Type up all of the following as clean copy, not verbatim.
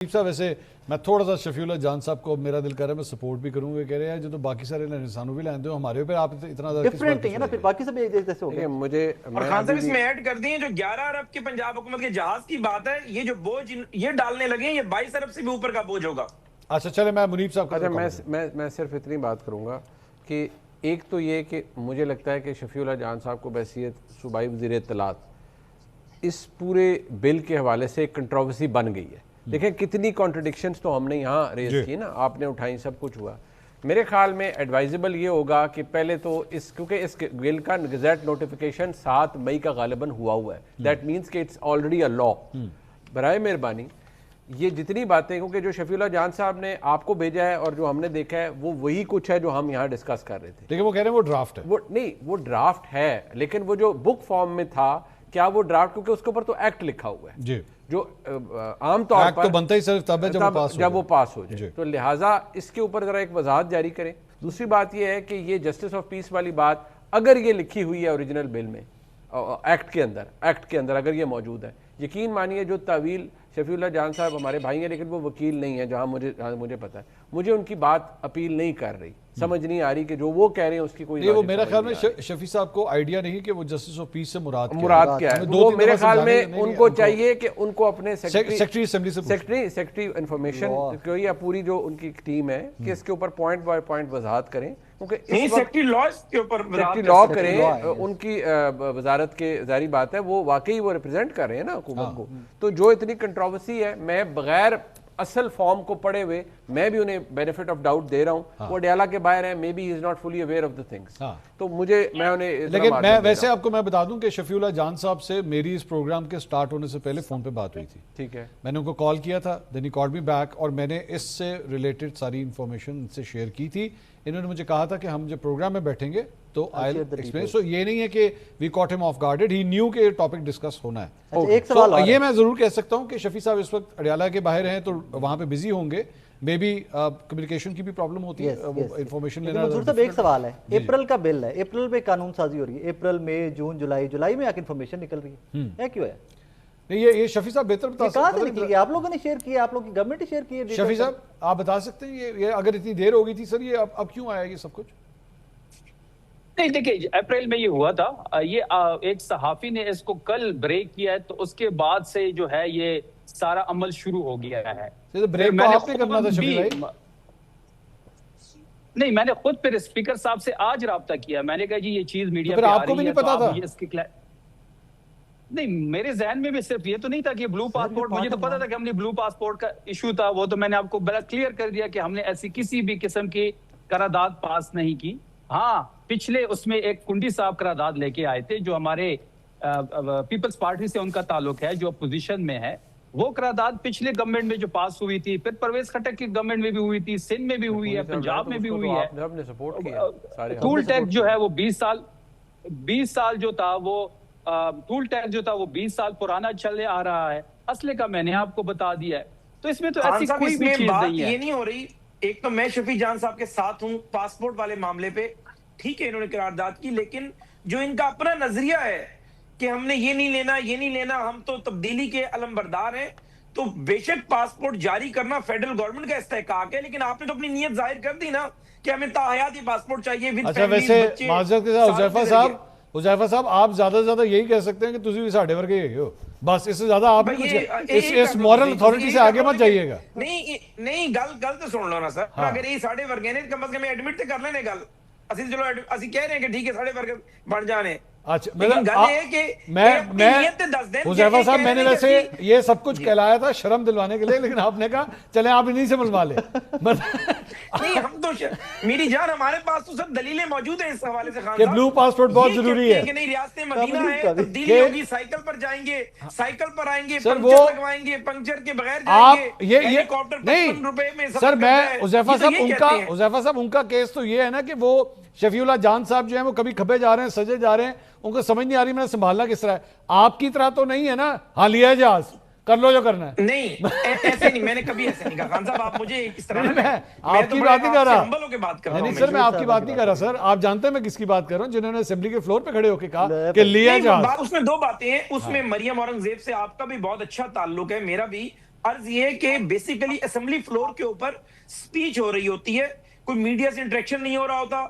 صاحب ویسے میں تھوڑا سا شفیع اللہ جان صاحب کو میرا دل کر رہا ہے میں سپورٹ بھی کروں گا, کہہ رہے ہیں جو تو باقی سارے انسانوں بھی لائن دو ہمارے اوپر آپ اتنا زیادہ ڈیفرنٹ ہے نا, پھر باقی سب ایک جیسے ہو گئے. مجھے اور خان صاحب اس میں ایڈ کر دیں جو 11 ارب کے پنجاب حکومت کے جہاز کی بات ہے, یہ جو بوجھ یہ ڈالنے لگے یہ 22 ارب سے بھی اوپر کا بوجھ ہوگا. اچھا چلے میں منیب صاحب کا میں صرف اتنی بات کروں گا کہ ایک تو یہ کہ مجھے لگتا ہے کہ شفیع اللہ جان صاحب کو بحیثیت صوبائی وزیر اطلاعات اس پورے بل کے حوالے سے ایک کنٹروورسی بن گئی ہے. دیکھیں کتنی کانٹرڈکشنز تو ہم نے یہاں ریز کی نا, آپ نے اٹھائیں, سب کچھ ہوا. میرے خیال میں ایڈوائزبل یہ ہوگا کہ پہلے تو کیونکہ اس بل کا گزٹ نوٹیفیکیشن 7 مئی کا غالباً ہوا ہے, دیٹ مینس کہ اٹس آلریڈی اے لا. برائے مہربانی یہ جتنی باتیں, کیونکہ جو شفیع اللہ جان صاحب نے آپ کو بھیجا ہے اور جو ہم نے دیکھا ہے وہ وہی کچھ ہے جو ہم یہاں ڈسکس کر رہے تھے. لیکن وہ کہہ رہے ہیں وہ ڈرافٹ ہے. وہ نہیں, وہ ڈرافٹ ہے لیکن وہ جو بک فارم میں تھا کیا وہ ڈرافٹ, کیونکہ اس کے اوپر تو ایکٹ لکھا ہوا ہے جی, جو عام طور پر تو بنتا ہی صرف تب ہے جب وہ پاس ہو جائے. تو لہٰذا اس کے اوپر ذرا ایک وضاحت جاری کریں. دوسری بات یہ ہے کہ یہ جسٹس آف پیس والی بات اگر یہ لکھی ہوئی ہے اوریجنل بل میں ایکٹ کے اندر اگر یہ موجود ہے, یقین مانیے جو تعویل شفیع اللہ جان صاحب ہمارے بھائی ہیں لیکن وہ وکیل نہیں ہے جہاں مجھے پتا ہے, مجھے ان کی بات اپیل نہیں کر رہی, سمجھ نہیں آ رہی کہ جو وہ کہہ رہے ہیں اس کی کوئی وہ میرا خیال میں شفیع صاحب کو آئیڈیا نہیں کہ وہ جسٹس آف پیس سے مراد کیا ہے. وہ میرے خیال میں ان کو چاہیے کہ ان کو اپنے سیکرٹری انفارمیشن کو یا پوری جو ان کی ٹیم ہے کہ اس کے اوپر پوائنٹ بائی پوائنٹ وضاحت کریں, سیکرٹری لا کریں. ان کی وزارت کے ظاہری بات ہے وہ واقعی وہ ریپرزینٹ کر رہے ہیں نا حکومت کو. تو جو اتنی کنٹروورسی ہے, میں بغیر اصل فارم کو پڑھے ہوئے میں بھی انہیں بینیفٹ آف ڈاؤٹ دے رہا ہوں. وہ ڈیالا کے باہر ہیں, may be he is not fully aware of the things. تو مجھے میں انہیں لیکن میں ویسے آپ کو میں بتا دوں کہ شفیع اللہ جان صاحب سے میری اس پروگرام کے سٹارٹ ہونے سے پہلے فون پہ بات ہوئی تھی. ٹھیک ہے, میں نے ان کو کال کیا تھا, دین ہی کالڈ می بیک, اور میں نے اس سے ریلیٹڈ ساری انفارمیشن ان سے شیئر کی تھی. انہوں نے مجھے کہا تھا کہ ہم جب پروگرام میں بیٹھیں گے تو آئی ول ایکسپلین. سو یہ نہیں ہے کہ وی کاٹ ہم آف گارڈڈ, ہی نیو کہ یہ ٹاپک ڈسکس ہونا ہے. یہ میں ضرور کہہ سکتا ہوں کہ شفیع صاحب اس وقت اڈیالہ کے باہر ہیں تو وہاں پہ بزی ہوں گے, مے بی کمیونیکیشن کی بھی پرابلم ہوتی ہے, انفارمیشن لینا. منظور صاحب ایک سوال ہے, اپریل کا بل ہے, اپریل میں قانون سازی ہو رہی ہے, اپریل مئی جون جولائی میں آ کے انفارمیشن نکل رہی ہے, کیوں ہے؟ یہ شفیع صاحب بہتر بتا کہاں سے نکلی ہے؟ آپ لوگوں نے شیئر کیا, آپ لوگوں کی گورنمنٹ نے شیئر کی ہے. شفیع صاحب آپ بتا سکتے ہیں یہ اگر اتنی دیر ہو گئی تھی سر, یہ اب کیوں آیا یہ سب کچھ؟ نہیں دیکھیں, اپریل میں یہ ہوا تھا, یہ ایک صحافی نے اس کو کل بریک کیا ہے تو اس کے بعد سے جو ہے یہ سارا عمل شروع ہو گیا ہے. بریک تو آپ نے کرنا تھا شفیع بھائی. نہیں, میں نے خود پھر اسپیکر صاحب سے آج رابطہ کیا, میں نے کہا جی یہ چیز میڈیا پہ آ رہی ہے, آپ کو بھی نہیں پتا تھا؟ نہیں, میرے ذہن میں بھی صرف یہ تو نہیں تھا کہ بلو پاسپورٹ, مجھے تو پتا تھا کہ ہم نے بلو پاسپورٹ کا ایشو تھا, وہ تو میں نے آپ کو بڑا کلیئر کر دیا کہ ہم نے ایسی کسی بھی قسم کی قرارداد پاس نہیں کی. ہاں, پچھلے اس میں ایک کنڈی صاحب قرارداد لے کے آئے تھے جو ہمارے پیپلز پارٹی سے ان کا تعلق ہے, جو اپوزیشن میں ہے. وہ قرارداد پچھلے گورنمنٹ میں جو پاس ہوئی تھی, پھر پرویز خٹک کی گورنمنٹ میں بھی ہوئی تھی, سندھ میں بھی ہوئی ہے, پنجاب میں بھی ہوئی ہے. ٹول ٹیکس جو ہے وہ 20 سال جو تھا وہ ٹول ٹیکس جو تھا وہ 20 سال پرانا چلے آ رہا ہے. اسلحے کا میں نے آپ کو بتا دیا ہے. تو اس میں تو ایسی کوئی بھی چیز نہیں ہے. یہ نہیں ہو رہی. ایک تو میں شفیع جان صاحب کے ساتھ ہوں پاسپورٹ والے معاملے پہ, ٹھیک ہے انہوں نے قرارداد کی, لیکن جو ان کا اپنا نظریہ ہے کہ ہم نے یہ نہیں لینا, ہم تو تبدیلی کے علمبردار ہیں. تو بے شک پاسپورٹ جاری کرنا فیڈرل گورنمنٹ کا استحقاق ہے, لیکن آپ نے تو اپنی نیت ظاہر کر دی نا کہ ہمیں تاحیاتی پاسپورٹ چاہیے. اچھا ویسے معذرت کے ساتھ حذیفہ صاحب آپ زیادہ سے زیادہ یہی کہہ سکتے ہیں کہ تسی بھی ساڈے ورگے ہی ہو, بس اس سے زیادہ آپ اس مورل اتھارٹی سے آگے مت جائیے گا. نہیں گل تو سن لو نا سر, اگر یہ ساڈے ورگے نے کم از کم ایڈمٹ تے کر لینے گل. اسی چلو اسی کہہ رہے ہیں کہ ٹھیک ہے ساڈے ورگے بن جانے. اچھا حذیفہ صاحب میں نے ویسے یہ سب کچھ کہلایا تھا شرم دلوانے کے لیے, لیکن آپ نے کہا چلیں آپ انہی سے ملوا لیں. نہیں, ہم تو میری جان ہمارے پاس تو سب دلیلیں موجود ہیں اس حوالے سے. خان کہ بلو پاسپورٹ بہت ضروری ہے کہ نہیں, ریاست مدینہ ہے, تبدیلی ہوگی, سائیکل پر جائیں گے, سائیکل پر آئیں گے, پنکچر لگوائیں گے, پنکچر کے بغیر جائیں گے, ہیلی کاپٹر 55 روپے میں سر. میں حذیفہ صاحب ان کا کیس تو یہ ہے نا کہ وہ شفیع اللہ جان صاحب جو ہیں وہ کبھی کھبے جا رہے ہیں, سجے جا رہے ہیں, ان کو سمجھ نہیں آ رہی میں نے سنبھالنا کس طرح ہے. آپ کی طرح تو نہیں ہے نا, ہاں لیا ہے جہاز, کر لو جو کرنا ہے. نہیں ایسے نہیں, میں نے کبھی ایسے نہیں کہا. خان صاحب آپ مجھے اس طرح آپ کی بات نہیں کر رہا. نہیں سر میں آپ کی بات نہیں کر رہا سر, آپ جانتے ہیں میں کس کی بات کر رہا ہوں, جنہوں نے اسمبلی کے فلور پہ کھڑے ہو کے کہا کہ لیا جہاز. اس میں دو باتیں ہیں, اس میں مریم اورنگزیب سے آپ کا بھی بہت اچھا تعلق ہے, میرا بھی. عرض یہ کہ بیسیکلی اسمبلی فلور کے اوپر سپیچ ہو رہی ہوتی ہے, کوئی میڈیا سے انٹریکشن نہیں ہو رہا ہوتا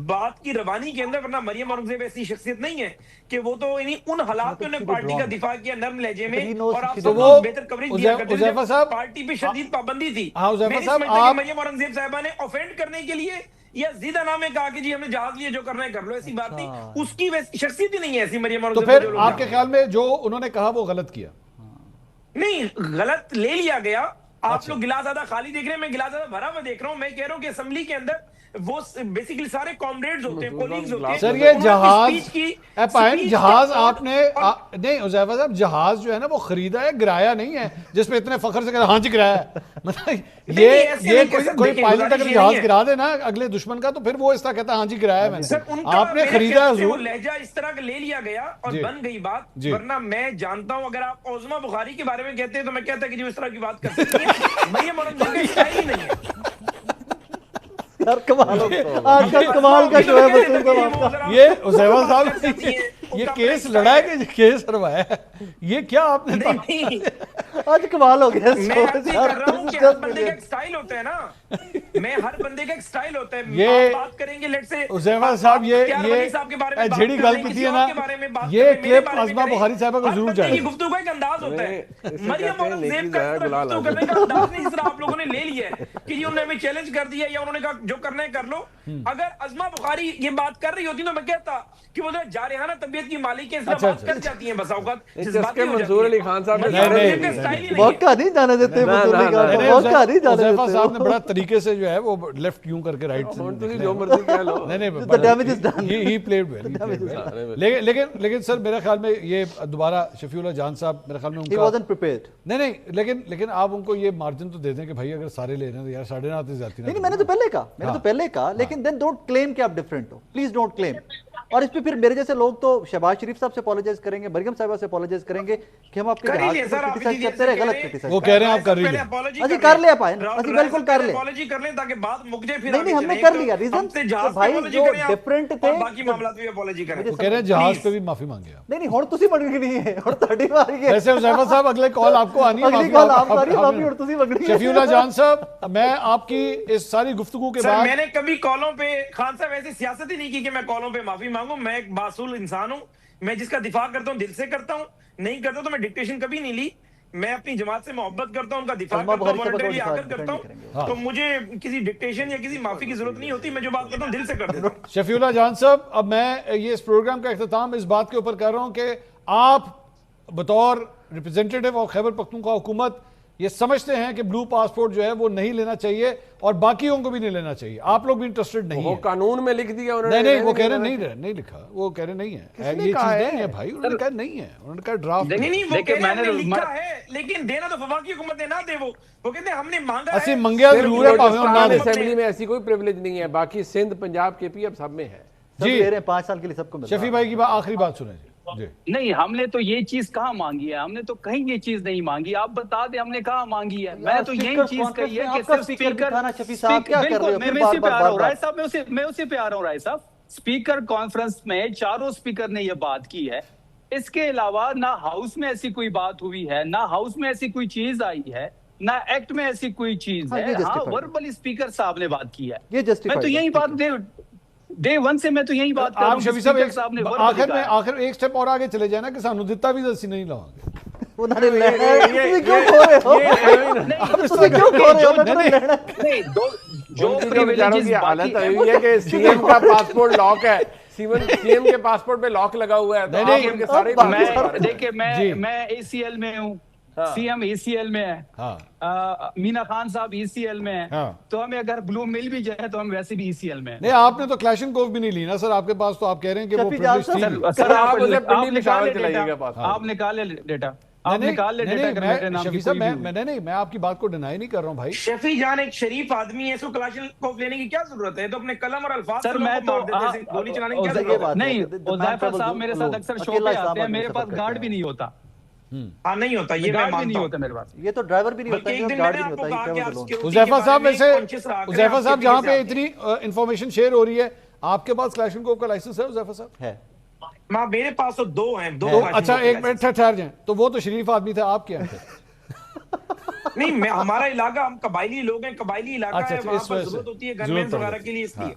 بات کی روانی کے اندر, ورنہ مریم اورنگزیب ایسی شخصیت نہیں ہے کہ وہ تو ان حالات میں انہوں نے پارٹی کا دفاع کیا نرم لہجے میں, اور آپ سب لوگ بہتر کوریج دیا کرتے تھے. پارٹی پہ شدید پابندی تھی. میں نہیں سمجھتا کہ مریم اورنگزیب صاحبہ نے اوفینڈ کرنے کے لیے یا زیدہ نامے کہا کہ جی ہم نے جہاز لیے جو کرنا ہے کر لو, ایسی بات نہیں. اس کی شخصیت ہی نہیں ہے ایسی مریم اورنگزیب. تو پھر آپ کے خیال میں جو انہوں نے کہا وہ غلط کیا؟ نہیں, غلط لے لیا گیا. آپ لوگ گلاس آدھا خالی دیکھ رہے ہیں, میں گلاس آدھا بھرا ہوا دیکھ رہا ہوں. میں کہہ رہا ہوں کہ اسمبلی کے اندر وہ بیسیکلی سارے کامریڈز ہوتے ہیں, کولیگز ہوتے ہیں. سر یہ جہاز آپ نے نہیں حذیفہ صاحب, جہاز جو ہے نا وہ خریدا ہے, گرایا نہیں ہے جس میں اتنے فخر سے کہا ہاں جی گرایا ہے. مطلب یہ کوئی پائلٹ اگر جہاز گرا دے نا اگلے دشمن کا تو پھر وہ اس طرح کہتا ہے ہاں جی گرایا ہے میں نے. آپ نے خریدا ہے, وہ لہجہ اس طرح کا لے لیا گیا اور بن گئی بات. ورنہ میں جانتا ہوں اگر آپ عظما بخاری کے بارے میں کہتے ہیں تو میں کہتا کہ جو اس طرح کی بات کر سکتی ہیں مریم اورنگزیب کا اسٹائل ہی نہیں ہے. آج کا کمال کا شو ہے یہ حذیفہ صاحب یہ کیس لڑا ہے کہ کیس ہروایا ہے, یہ کیا آپ نے آج کمال ہو گیا. میں کر رہا ہوں کہ ہر بندے کا ایک سٹائل ہوتا ہے نا, میں ہر بندے کا ایک سٹائل ہوتا ہے. یہ بات کریں گے لیٹ سے حذیفہ صاحب یہ جھڑی گل کی ہے نا, یہ کلپ عظما بخاری صاحبہ کو ضرور جائے. گفتگو کا ایک انداز ہوتا ہے. مریم اورنگزیب کا گفتگو کرنے کا انداز نہیں, اس طرح آپ لوگوں نے لے لیا ہے کہ انہوں نے ہمیں چیلنج کر دیا یا انہوں نے کہا جو کرنا ہے کر لو. اگر عظما بخاری یہ بات کر رہی ہوتی تو میں کہتا کہ وہ جارحانہ طبیعت کی مالک ہے, اس طرح بات کر جاتی ہیں بس اوقات. منصور علی خان صاحب موقع نہیں جانے دیتے, موقع نہیں جانے دیتے. حذیفہ صاحب نے بڑا طریقے سے جو ہے وہ لیفٹ یوں کر کے رائٹ سے جو مرضی کہہ لو. He played well. لیکن سر میرے خیال میں یہ دوبارہ شفیع اللہ جان صاحب میرے خیال میں ان کا نہیں لیکن آپ ان کو یہ مارجن تو دے دیں کہ بھائی اگر سارے لے رہے ہیں تو یار 9.5 زیادتی نہیں, میں نے تو پہلے کہا لیکن دین ڈونٹ کلیم کہ آپ ڈفرینٹ ہو, پلیز ڈونٹ کلیم. اور اس پہ پھر میرے جیسے لوگ تو شہباز شریف صاحب سے اپولوجائز کریں گے, مریم صاحبہ سے اپولوجائز کریں گے کہ ہم آپ کے جہاز کو کرٹیسائز کرتے رہے, غلط کرٹیسائز. وہ کہہ رہے ہیں آپ کر رہی ہیں. اجی کر لیا پائیں, اجی بالکل کر لیں. اپولوجی کر لیں تاکہ بات مک جائے. پھر نہیں ہم نے کر لیا. ریزن بھائی جو ڈفرینٹ تھے باقی معاملات بھی اپولوجی کریں. وہ کہہ رہے ہیں جہاز پہ بھی معافی مانگے آپ. نہیں ہن تسی منگنی نہیں ہے, ہن تہاڈی واری ہے. ویسے حذیفہ صاحب اگلے کال آپ کو آنی ہے, اگلی کال آپ آ رہی ہے, معافی ہن تسی منگنی ہے. شفیع اللہ جان صاحب میں آپ کی اس ساری گفتگو کے بعد میں نے کبھی کالوں پہ خان صاحب ایسی سیاست ہی نہیں کی کہ میں کالوں پہ معافی مانگوں. میں ایک باصول انسان ہوں, میں جس کا دفاع کرتا ہوں دل سے کرتا ہوں, نہیں کرتا تو میں ڈکٹیشن کبھی نہیں لی. میں اپنی جماعت سے محبت کرتا ہوں, ان کا دفاع کرتا ہوں, والنٹرلی آ کر کرتا ہوں, تو مجھے کسی ڈکٹیشن یا کسی معافی کی ضرورت نہیں ہوتی. میں جو بات کرتا ہوں دل سے کر دیتا ہوں. شفیع اللہ جان صاحب اب میں یہ اس پروگرام کا اختتام اس بات کے اوپر کر رہا ہوں کہ آپ بطور ریپرزینٹیٹو اور خیبر پختونخوا حکومت یہ سمجھتے ہیں کہ بلو پاسپورٹ جو ہے وہ نہیں لینا چاہیے اور باقیوں کو بھی نہیں لینا چاہیے. آپ لوگ بھی انٹرسٹڈ نہیں ہیں. وہ قانون میں لکھ دیا انہوں نے. نہیں وہ کہہ رہے نہیں لکھا, وہ کہہ رہے نہیں ہے, یہ چیز نہیں ہے بھائی. انہوں نے کہا نہیں ہے, انہوں نے کہا ڈرافٹ. نہیں وہ کہہ رہے ہیں لکھا ہے لیکن دینا تو وفاقی حکومت نے نہ دے. وہ کہتے ہیں ہم نے مانگا ہے. اسی منگیا ضرور ہے پاویں اور نہ دے. اسمبلی میں ایسی کوئی پریویلیج نہیں ہے, باقی سندھ پنجاب کے پی اب سب میں ہے. جی 5 سال کے لیے سب کو ملتا ہے. شفیع بھائی کی آخری بات سنیں جی. نہیں ہم نے تو یہ چیز کہاں مانگی ہے, ہم نے تو کہیں یہ چیز نہیں مانگی. آپ بتا دیں ہم نے کہاں مانگی ہے. میں تو یہی چیز کہی ہے کہ صرف اسپیکر, میں اسی پہ آ رہا ہوں رائے صاحب, میں اسی پہ آ رہا ہوں رائے صاحب. اسپیکر کانفرنس میں چاروں اسپیکر نے یہ بات کی ہے. اس کے علاوہ نہ ہاؤس میں ایسی کوئی بات ہوئی ہے, نہ ہاؤس میں ایسی کوئی چیز آئی ہے, نہ ایکٹ میں ایسی کوئی چیز ہے. ہاں وربلی اسپیکر صاحب نے بات کی ہے. میں تو یہی بات ڈے ون سے میں تو یہی بات کر رہا ہوں. آپ شفیع صاحب آخر ایک سٹیپ اور آگے چلے جائیں نا کہ سانو دتا بھی اسی نہیں لاؤں گے. حالت ہوئی ہے کہ سی ایم کا پاسپورٹ لاک ہے, سی ایم کے پاسپورٹ پہ لاک لگا ہوا ہے. دیکھیں میں اے سی ایل میں ہوں, C M E C L میں ہے, مینا خان صاحب ای سی ایل میں ہے, تو ہمیں اگر بلو مل بھی جائے تو ہم ویسے بھی ای سی ایل میں ہیں. نہیں آپ نے تو کلاشنکوف بھی نہیں لی نا سر آپ کے پاس, تو آپ کہہ رہے ہیں کہ وہ پریویلیج تھی. سر آپ نکالے ڈیٹا, آپ نکال لے ڈیٹا. شفیع صاحب میں آپ کی بات کو ڈینائی نہیں کر رہا ہوں بھائی. شفیع جان ایک شریف آدمی ہے, اس کو کلاشنکوف لینے کی کیا ضرورت ہے؟ تو اپنے قلم اور الفاظ سر میں تو گولی چلانے کی کیا ضرورت ہے؟ نہیں حذیفہ صاحب میرے ساتھ اکثر شو پہ آتے ہیں, میرے پاس گارڈ بھی نہیں ہوتا. نہیں ہوتا, یہ میں مانتا ہوں. میرے پاس یہ تو ڈرائیور بھی نہیں ہوتا, یہ گارڈ بھی نہیں ہوتا. حذیفہ صاحب ویسے حذیفہ صاحب جہاں پہ اتنی انفارمیشن شیئر ہو رہی ہے, آپ کے پاس کلاشنکوف کا لائسنس ہے حذیفہ صاحب؟ ہے. میرے پاس تو 2 ہیں. اچھا ایک منٹ ٹھہر جائیں, تو وہ تو شریف آدمی تھا, آپ کیا ہیں؟ نہیں ہمارا علاقہ، ہم قبائلی لوگ ہیں، قبائلی علاقہ ہے، وہاں پر ضرورت ہوتی ہے گن مینز وغیرہ کے لیے، اس لیے